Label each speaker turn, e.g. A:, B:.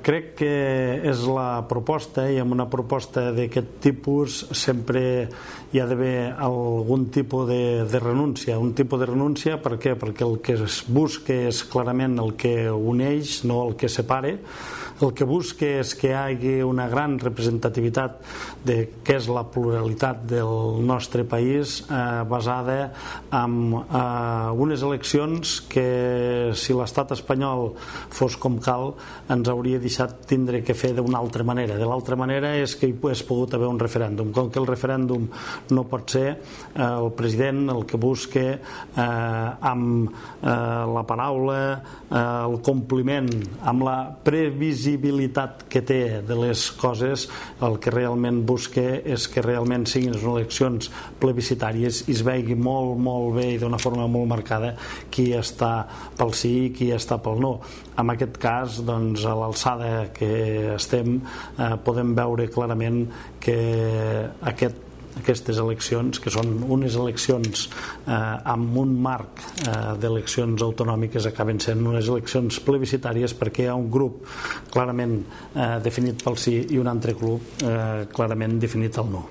A: Crec que és la proposta, i amb una proposta d'aquest tipus sempre hi ha d'haver algun tipus de renúncia. Un tipus de renúncia, per què? Perquè el que es busca és clarament el que uneix, no el que separa. El que busca és que hi hagi una gran representativitat de què és la pluralitat del nostre país, basada en unes eleccions que, si l'estat espanyol fos com cal, ens hauria deixat tindre que fer d'una altra manera. De l'altra manera és que hi hagués pogut haver un referèndum. Com que el referèndum no pot ser, el president el que busca amb la paraula, el compliment, amb la previsibilitat que té de les coses, el que realment busca és que realment siguin unes eleccions plebiscitàries i es vegi molt, molt bé i d'una forma molt marcada qui està pel sí i qui està pel no. En aquest cas, doncs, a l'alçada que estem, podem veure clarament que aquestes eleccions, que són unes eleccions amb un marc d'eleccions autonòmiques, acaben sent unes eleccions plebiscitàries perquè hi ha un grup clarament definit pel sí i un altre grup clarament definit al no.